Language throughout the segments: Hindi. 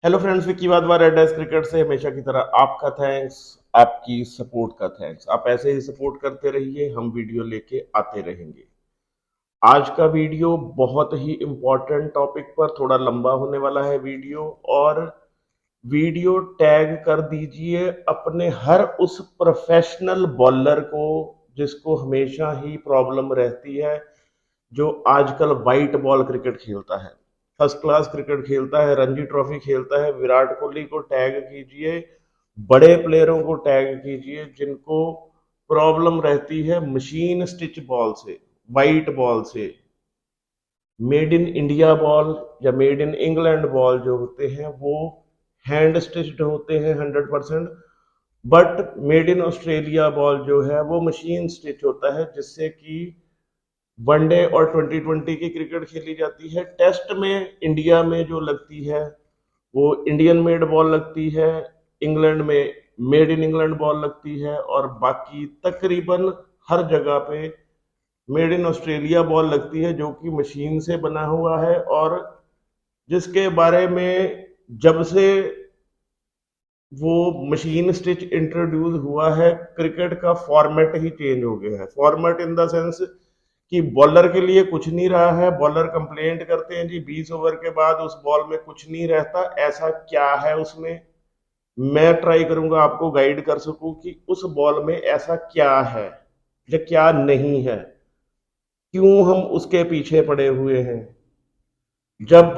Hello friends, Vicky Wadhwa red S cricket से हमेशा की तरह आपका थैंक्स। आपकी सपोर्ट का थैंक्स। आप ऐसे ही सपोर्ट करते रहिए, हम वीडियो लेके आते रहेंगे। आज का वीडियो बहुत ही इम्पोर्टेंट टॉपिक पर, थोड़ा लंबा होने वाला है वीडियो। और वीडियो टैग कर दीजिए अपने हर उस प्रोफेशनल बॉलर को जिसको हमेशा ही प्रॉब्लम रहती है, जो आजकल वाइट बॉल क्रिकेट खेलता है, फर्स्ट क्लास क्रिकेट खेलता है, रणजी ट्रॉफी खेलता है। विराट कोहली को टैग कीजिए, बड़े प्लेयरों को टैग कीजिए जिनको प्रॉब्लम रहती है मशीन स्टिच बॉल से, वाइट बॉल से। मेड इन इंडिया बॉल या मेड इन इंग्लैंड बॉल जो होते हैं वो हैंड स्टिच्ड होते हैं 100%। But made in Australia ball जो है वो मशीन स्टिच होता है, जिससे कि वनडे और 2020 की क्रिकेट खेली जाती है। टेस्ट में इंडिया में जो लगती है वो इंडियन मेड बॉल लगती है, इंग्लैंड में मेड इन इंग्लैंड बॉल लगती है, और बाकी तकरीबन हर जगह पे मेड इन ऑस्ट्रेलिया बॉल लगती है, जो कि मशीन से बना हुआ है। और जिसके बारे में जब से वो मशीन स्टिच इंट्रोड्यूस हुआ है, क्रिकेट का फॉर्मेट ही चेंज हो गया है। फॉर्मेट इन द सेंस कि बॉलर के लिए कुछ नहीं रहा है। बॉलर कंप्लेंट करते हैं जी 20 ओवर के बाद उस बॉल में कुछ नहीं रहता, ऐसा क्या है उसमें। मैं ट्राई करूंगा आपको गाइड कर सकूं कि उस बॉल में ऐसा क्या है या क्या नहीं है, क्यों हम उसके पीछे पड़े हुए हैं, जब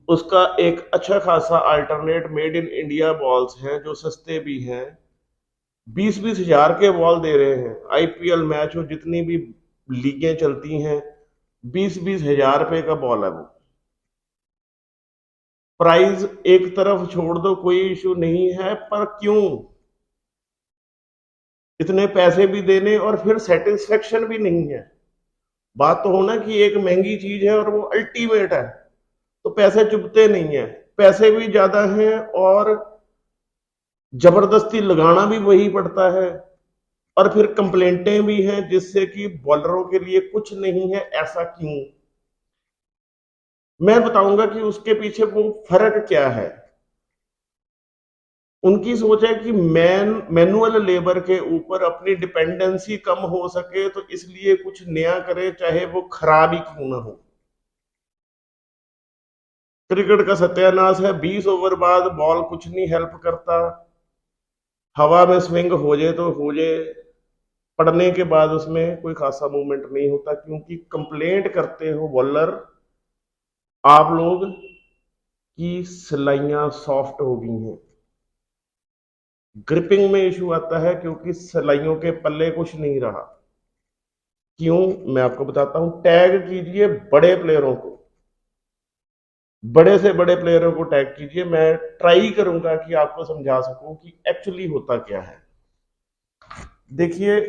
उसका एक अच्छा खासा alternate made in India balls हैं जो सस्ते भी हैं। 20-20 हजार के बॉल दे रहे हैं। आईपीएल मैच हो, जितनी भी लीगें चलती हैं, 20-20 हजार रुपए का बॉल है वो। प्राइस एक तरफ छोड़ दो, कोई इशू नहीं है, पर क्यों इतने पैसे भी देने और फिर सेटिस्फेक्शन भी नहीं है। बात तो होना कि एक महंगी चीज है और वो अल्टीमेट है, तो पैसे चुभते नहीं है। पैसे भी ज्यादा हैं और जबरदस्ती लगाना भी वही पड़ता है, और फिर कंप्लेंटें भी हैं जिससे कि बॉलरों के लिए कुछ नहीं है। ऐसा क्यों? मैं बताऊंगा कि उसके पीछे वो फर्क क्या है। उनकी सोच है कि मैनुअल लेबर के ऊपर अपनी डिपेंडेंसी कम हो सके, तो इसलिए कुछ नया करे, चाहे वो खराब ही क्यों ना हो। क्रिकेट का सत्यानाश है। 20 ओवर बाद बॉल कुछ नहीं हेल्प करता। हवा में स्विंग हो जाए तो हो जाए, पड़ने के बाद उसमें कोई खासा मूवमेंट नहीं होता, क्योंकि कंप्लेंट करते हो बॉलर आप लोग की सिलाइयां सॉफ्ट हो गई हैं। ग्रिपिंग में इशू आता है क्योंकि सिलाइयों के पल्ले कुछ नहीं रहा। क्यों? मैं आपको बताता हूं। टैग कीजिए बड़े प्लेयरों को, बड़े से बड़े प्लेयरों को टैग कीजिए। मैं ट्राई करूंगा कि आपको समझा सकूं कि एक्चुअली होता क्या है। देखिए,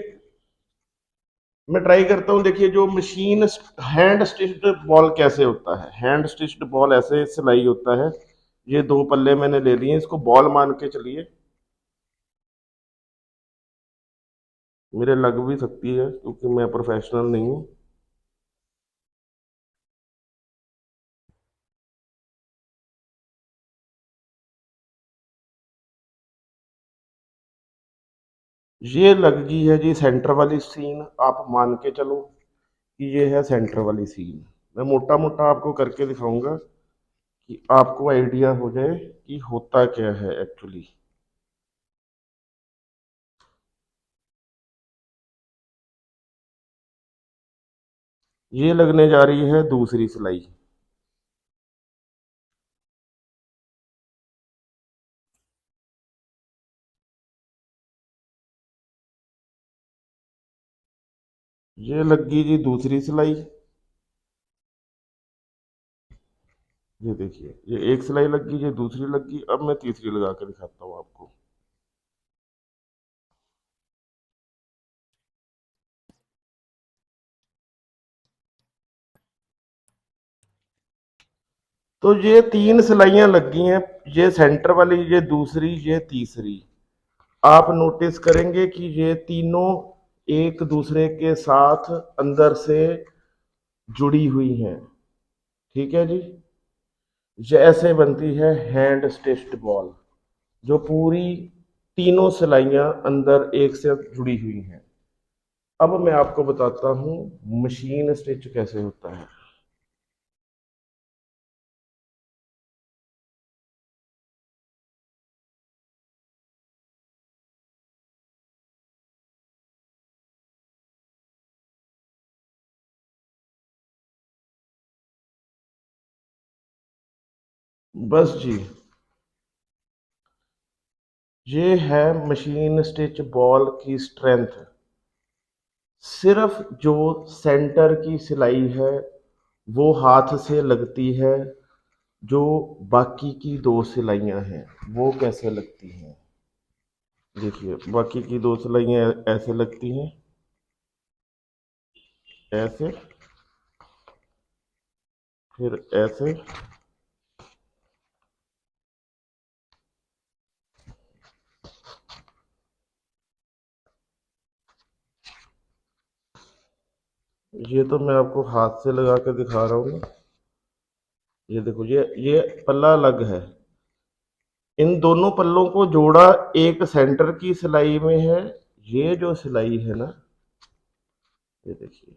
मैं ट्राई करता हूँ। देखिए, जो मशीन हैंड स्टिच्ड बॉल कैसे होता है। हैंड स्टिच्ड बॉल ऐसे सिलाई होता है। ये दो पल्ले मैंने ले लिए, इसको बॉल मान के चलिए। मेरे लग भी सकती है क्योंकि मैं प्रोफेशनल नहीं हूँ। ये लग गई है जी सेंटर वाली सीन। आप मान के चलो कि ये है सेंटर वाली सीन। मैं मोटा मोटा आपको करके दिखाऊंगा कि आपको आइडिया हो जाए कि होता क्या है एक्चुअली। ये लगने जा रही है दूसरी सिलाई। ये लग गई जी दूसरी सिलाई। ये देखिए, ये एक सिलाई लग गई, ये दूसरी लग गई। अब मैं तीसरी लगा के दिखाता हूँ आपको। तो ये तीन सिलाइयां लग गई हैं। ये सेंटर वाली, ये दूसरी, ये तीसरी। आप नोटिस करेंगे कि ये तीनों एक दूसरे के साथ अंदर से जुड़ी हुई हैं। ठीक है जी। जैसे बनती है हैंड स्टिच्ड बॉल, जो पूरी तीनों सिलाइयां अंदर एक से जुड़ी हुई हैं। अब मैं आपको बताता हूं मशीन स्टिच कैसे होता है। बस जी, ये है मशीन स्टिच बॉल की स्ट्रेंथ। सिर्फ जो सेंटर की सिलाई है वो हाथ से लगती है, जो बाकी की दो सिलाइयां हैं वो कैसे लगती हैं। देखिए, बाकी की दो सिलाइयां ऐसे लगती हैं, ऐसे, फिर ऐसे। ये तो मैं आपको हाथ से लगा के दिखा रहा हूँ। ये देखो, ये पल्ला अलग है। इन दोनों पल्लों को जोड़ा एक सेंटर की सिलाई में है। ये जो सिलाई है ना, ये देखिए,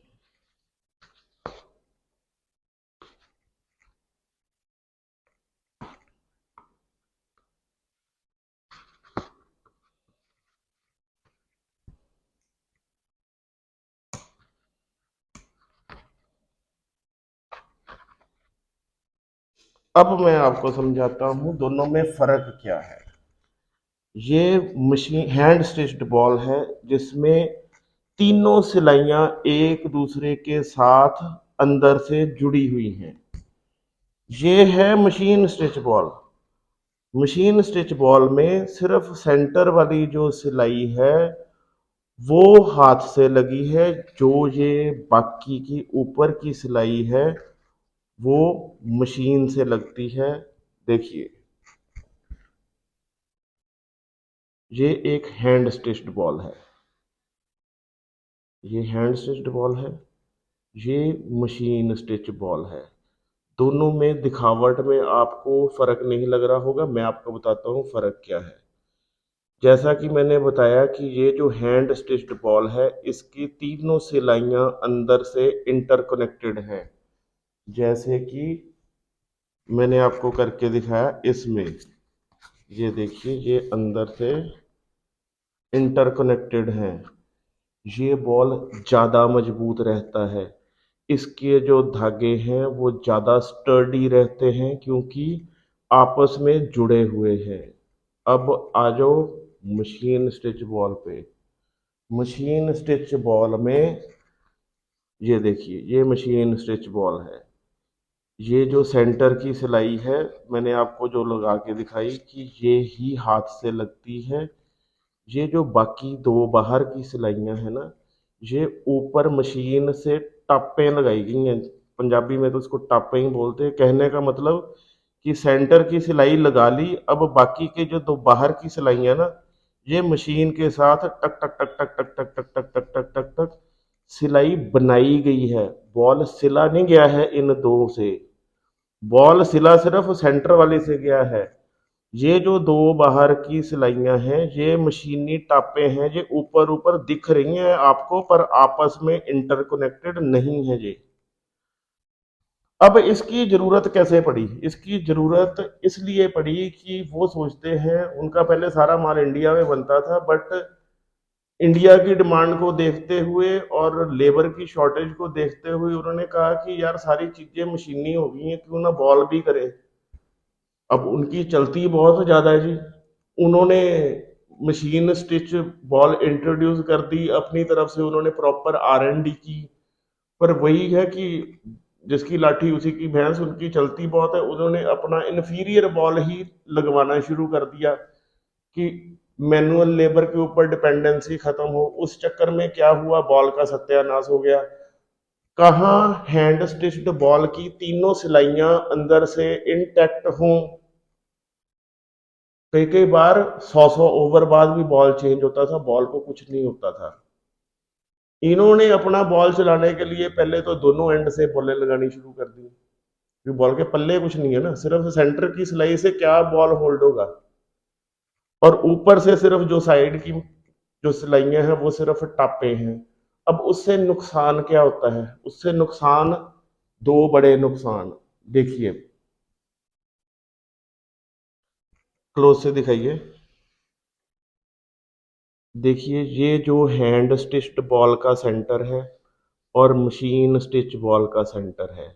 अब मैं आपको समझाता हूँ दोनों में फर्क क्या है। ये मशीन हैंड स्टिच्ड बॉल है, जिसमें तीनों सिलाइयां एक दूसरे के साथ अंदर से जुड़ी हुई हैं। ये है machine stitch ball. Machine stitch ball में सिर्फ सेंटर वाली जो सिलाई है वो हाथ से लगी है, जो ये बाकी की ऊपर की सिलाई है वो मशीन से लगती है। देखिए, ये एक हैंड स्टिच्ड बॉल है, ये हैंड स्टिच्ड बॉल है, ये मशीन स्टिच बॉल है। दोनों में दिखावट में आपको फर्क नहीं लग रहा होगा। मैं आपको बताता हूँ फर्क क्या है। जैसा कि मैंने बताया कि ये जो हैंड स्टिच्ड बॉल है, इसकी तीनों सिलाइयां अंदर से इंटरकनेक्टेड हैं। जैसे कि मैंने आपको करके दिखाया इसमें, ये देखिए, ये अंदर से इंटरकनेक्टेड हैं। ये बॉल ज़्यादा मजबूत रहता है। इसके जो धागे हैं वो ज़्यादा स्टर्डी रहते हैं, क्योंकि आपस में जुड़े हुए हैं। अब आ जाओ मशीन स्टिच बॉल पे। मशीन स्टिच बॉल में, ये देखिए, ये मशीन स्टिच बॉल है। ये जो सेंटर की सिलाई है, मैंने आपको जो लगा के दिखाई कि ये ही हाथ से लगती है। ये जो बाकी दो बाहर की सिलाइयां हैं ना, ये ऊपर मशीन से टापें लगाई गई हैं। पंजाबी में तो उसको टापें ही बोलते हैं। कहने का मतलब कि सेंटर की सिलाई लगा ली, अब बाकी के जो दो बाहर की सिलाइयां ना, ये मशीन के साथ टक टक टक टक टक टक टक टक टक टक टक टक सिलाई बनाई गई है। बॉल सिला नहीं गया है इन दो से, बॉल सिला सिर्फ सेंटर वाले से गया है। ये जो दो बाहर की सिलाइयां हैं ये मशीनी टापे हैं, ये ऊपर ऊपर दिख रही हैं आपको, पर आपस में इंटरकनेक्टेड नहीं है ये। अब इसकी जरूरत कैसे पड़ी? इसकी जरूरत इसलिए पड़ी कि वो सोचते हैं, उनका पहले सारा माल इंडिया में बनता था, बट इंडिया की डिमांड को देखते हुए और लेबर की शॉर्टेज को देखते हुए उन्होंने कहा कि यार सारी चीजें मशीनी हो गई हैं, क्यों ना बॉल भी करें। अब उनकी चलती बहुत ज़्यादा है जी। उन्होंने मशीन स्टिच बॉल इंट्रोड्यूस कर दी अपनी तरफ से, उन्होंने प्रॉपर R&D की। पर वही है कि जिसकी लाठी उसी की भैंस, उनकी चलती बहुत है। उन्होंने अपना इन्फीरियर बॉल ही लगवाना शुरू कर दिया कि मैनुअल लेबर के ऊपर डिपेंडेंसी खत्म हो। उस चक्कर में क्या हुआ, बॉल का सत्यानाश हो गया। कहाँ हैंड स्टिच्ड बॉल की तीनों सिलाइयां अंदर से इंटैक्ट हों। कई कई बार 100 ओवर बाद भी बॉल चेंज होता था, बॉल को कुछ नहीं होता था। इन्होंने अपना बॉल चलाने के लिए पहले तो दोनों एंड से बॉलें लगानी शुरू कर दी। क्योंकि बॉल के पल्ले कुछ नहीं है ना, सिर्फ सेंटर की सिलाई से क्या बॉल होल्ड होगा, और ऊपर से सिर्फ जो साइड की जो सिलाइयां हैं वो सिर्फ टापे हैं। अब उससे नुकसान क्या होता है? उससे नुकसान, दो बड़े नुकसान। देखिए, क्लोज से दिखाइए। देखिए, ये जो हैंड स्टिच्ड बॉल का सेंटर है और मशीन स्टिच बॉल का सेंटर है,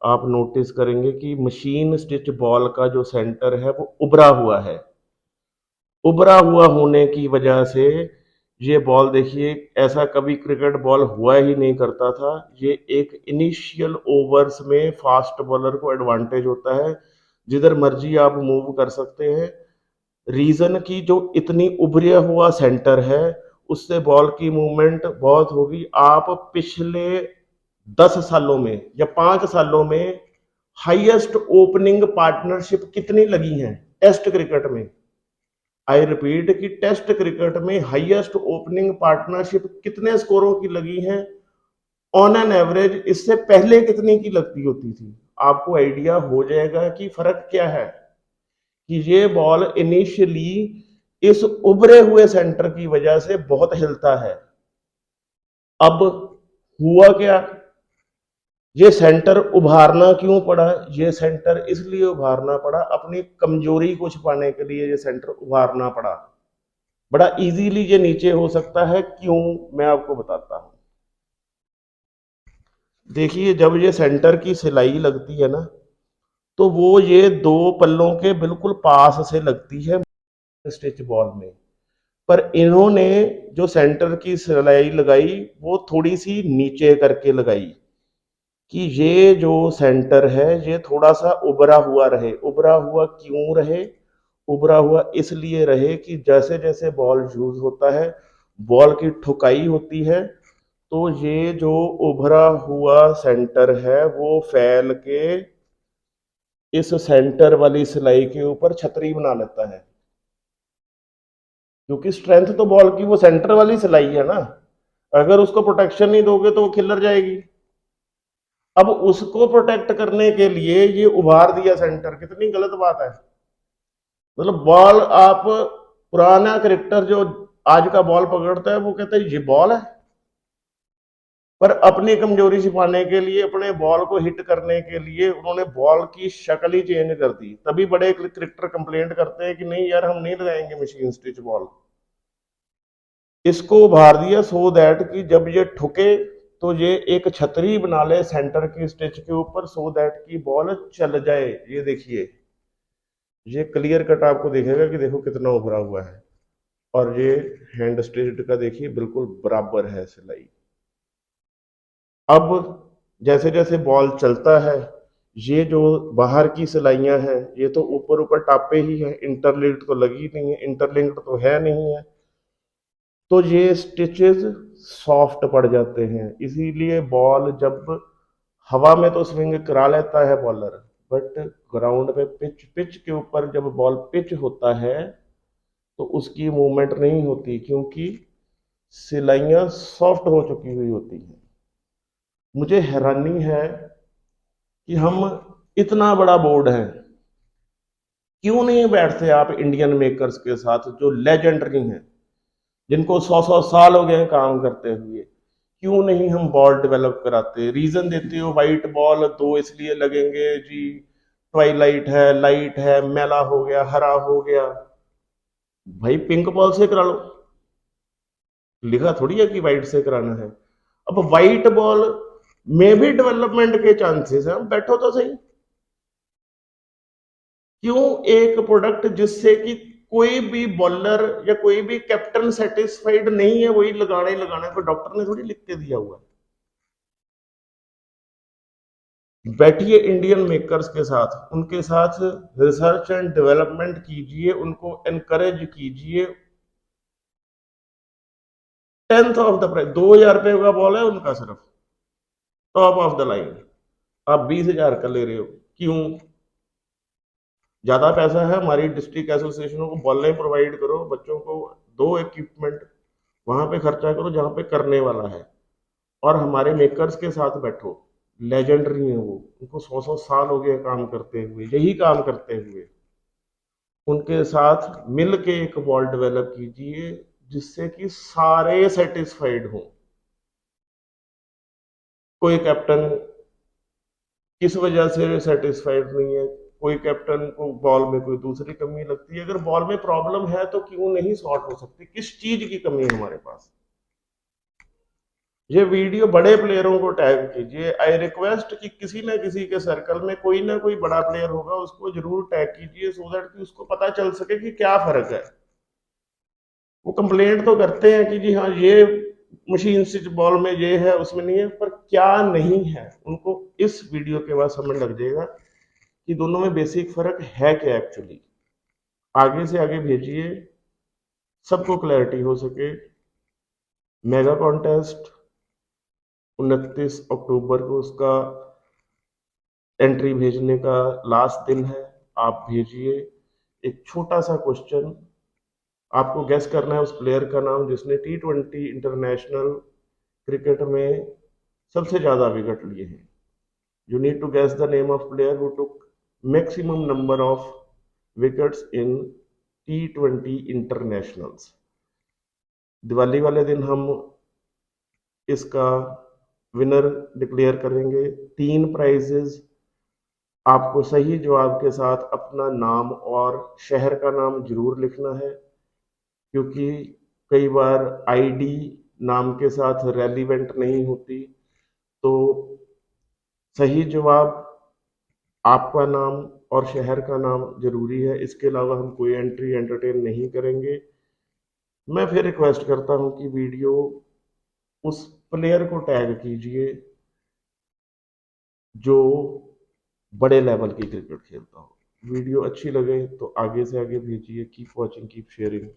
आप नोटिस करेंगे कि मशीन स्टिच बॉल का जो सेंटर है वो उभरा हुआ है। उभरा हुआ होने की वजह से ये बॉल, देखिए, ऐसा कभी क्रिकेट बॉल हुआ ही नहीं करता था। ये एक इनिशियल ओवर्स में फास्ट बॉलर को एडवांटेज होता है, जिधर मर्जी आप मूव कर सकते हैं। रीजन की जो इतनी उभरिया हुआ सेंटर है, उससे बॉल की मूवमेंट बहुत होगी। आप पिछले 10 सालों में या 5 सालों में हाईएस्ट ओपनिंग पार्टनरशिप कितनी लगी हैं टेस्ट क्रिकेट में? आई रिपीट कि टेस्ट क्रिकेट में हाईएस्ट ओपनिंग पार्टनरशिप कितने स्कोरों की लगी हैं ऑन एन एवरेज? इससे पहले कितनी की लगती होती थी? आपको आइडिया हो जाएगा कि फर्क क्या है, कि ये बॉल इनिशियली इस उभरे हुए सेंटर की वजह से बहुत हिलता है। अब हुआ क्या? ये सेंटर उभारना क्यों पड़ा? ये सेंटर इसलिए उभारना पड़ा, अपनी कमजोरी को छुपाने के लिए ये सेंटर उभारना पड़ा। बड़ा इजीली ये नीचे हो सकता है, क्यों, मैं आपको बताता हूं। देखिए, जब ये सेंटर की सिलाई लगती है ना, तो वो ये दो पल्लों के बिल्कुल पास से लगती है स्टिच बॉल में। पर इन्होंने जो सेंटर की सिलाई लगाई वो थोड़ी सी नीचे करके लगाई, कि ये जो सेंटर है ये थोड़ा सा उभरा हुआ रहे। उभरा हुआ क्यों रहे? उभरा हुआ इसलिए रहे कि जैसे जैसे बॉल यूज होता है, बॉल की ठुकाई होती है, तो ये जो उभरा हुआ सेंटर है वो फैल के इस सेंटर वाली सिलाई के ऊपर छतरी बना लेता है। क्योंकि स्ट्रेंथ तो बॉल की वो सेंटर वाली सिलाई है ना, अगर उसको प्रोटेक्शन नहीं दोगे तो वो खिल्लर जाएगी। अब उसको प्रोटेक्ट करने के लिए ये उभार दिया सेंटर, कितनी गलत बात है। मतलब बॉल, आप पुराना क्रिकेटर जो आज का बॉल पकड़ता है वो कहता है ये बॉल है, पर अपनी कमजोरी छिपाने के लिए, अपने बॉल को हिट करने के लिए उन्होंने बॉल की शक्ल ही चेंज कर दी। तभी बड़े क्रिकेटर कंप्लेंट करते हैं कि नहीं यार, हम नहीं लगाएंगे मशीन स्टिच बॉल। इसको उभार दिया सो दैट कि जब ये ठुके तो ये एक छतरी बना ले सेंटर की स्टिच के ऊपर, सो दैट की बॉल चल जाए। ये देखिए, ये क्लियर कट आपको दिखेगा कि देखो कितना उभरा हुआ है। और ये हैंड स्टिच्ड का देखिए बिल्कुल बराबर है सिलाई। अब जैसे जैसे बॉल चलता है, ये जो बाहर की सिलाइयां हैं ये तो ऊपर ऊपर टापे ही है, इंटरलिंक्ड तो लगी नहीं है, इंटरलिंक्ड तो है नहीं है, तो ये स्टिचेस सॉफ्ट पड़ जाते हैं। इसीलिए बॉल जब हवा में तो स्विंग करा लेता है बॉलर, बट ग्राउंड पे पिच पिच के ऊपर जब बॉल पिच होता है तो उसकी मूवमेंट नहीं होती, क्योंकि सिलाइयां सॉफ्ट हो चुकी हुई होती हैं। मुझे हैरानी है कि हम इतना बड़ा बोर्ड है, क्यों नहीं बैठते आप इंडियन मेकर्स के साथ जो लेजेंडरी हैं, जिनको 100 100 साल हो गए हैं काम करते हुए? क्यों नहीं हम बॉल डेवलप कराते? रीजन देते हो वाइट बॉल दो इसलिए लगेंगे जी, ट्वाइलाइट है, लाइट है, मैला हो गया, हरा हो गया। भाई पिंक बॉल से करा लो, लिखा थोड़ी है कि वाइट से कराना है। अब वाइट बॉल में भी डेवलपमेंट के चांसेस हैं, बैठो तो सही। क्यों एक प्रोडक्ट जिससे कि कोई भी बॉलर या कोई भी कैप्टन सेटिस्फाइड नहीं है वही लगाना ही लगाना है, कोई डॉक्टर ने थोड़ी लिख के दिया हुआ है। बैठिए इंडियन मेकर्स के साथ, उनके साथ रिसर्च एंड डेवलपमेंट कीजिए, उनको एनकरेज कीजिए। 10th ऑफ द प्राइस, 2000 रुपए का बॉल है उनका, सिर्फ टॉप ऑफ द लाइन। आप 20,000 का ले रहे हो, क्यों? ज्यादा पैसा है, हमारी डिस्ट्रिक्ट एसोसिएशनों को बॉलें प्रोवाइड करो, बच्चों को दो इक्विपमेंट, वहां पे खर्चा करो जहां पे करने वाला है, और हमारे मेकर्स के साथ बैठो। लेजेंडरी हैं वो, उनको 100-100 साल हो गए काम करते हुए, यही काम करते हुए। उनके साथ मिल के एक बॉल डेवलप कीजिए जिससे कि सारे सेटिस्फाइड हों। कोई कैप्टन किस वजह से सेटिस्फाइड नहीं है, कोई कैप्टन को बॉल में कोई दूसरी कमी लगती है। अगर बॉल में प्रॉब्लम है तो क्यों नहीं सॉर्ट हो सकती, किस चीज की कमी है हमारे पास। ये वीडियो बड़े प्लेयरों को टैग कीजिए। आई रिक्वेस्ट कि किसी ना किसी के सर्कल में कोई ना कोई बड़ा प्लेयर होगा, उसको जरूर टैग कीजिए सो दैट कि उसको पता चल सके कि क्या फर्क है। वो कंप्लेंट तो करते हैं कि जी हाँ ये मशीन स्विच बॉल में ये है उसमें नहीं है, पर क्या नहीं है उनको इस वीडियो के बाद समझ लग जाएगा कि दोनों में बेसिक फर्क है क्या एक्चुअली। आगे से आगे भेजिए, सबको क्लैरिटी हो सके। मेगा कॉन्टेस्ट 29 अक्टूबर को उसका एंट्री भेजने का लास्ट दिन है। आप भेजिए एक छोटा सा क्वेश्चन, आपको गेस करना है उस प्लेयर का नाम जिसने T20 इंटरनेशनल क्रिकेट में सबसे ज्यादा विकेट लिए हैं। You need to guess the name of player who took maximum number of wickets in T20 internationals. Diwali वाले दिन हम इसका विनर डिक्लेयर करेंगे। 3 प्राइजेस, आपको सही जवाब के साथ अपना नाम और शहर का नाम जरूर लिखना है, क्योंकि कई बार आईडी नाम के साथ रेलिवेंट नहीं होती। तो सही जवाब, आपका नाम और शहर का नाम जरूरी है। इसके अलावा हम कोई एंट्री एंटरटेन नहीं करेंगे। मैं फिर रिक्वेस्ट करता हूं कि वीडियो उस प्लेयर को टैग कीजिए जो बड़े लेवल की क्रिकेट खेलता हो। वीडियो अच्छी लगे तो आगे से आगे भेजिए। Keep watching, keep sharing.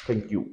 Thank you.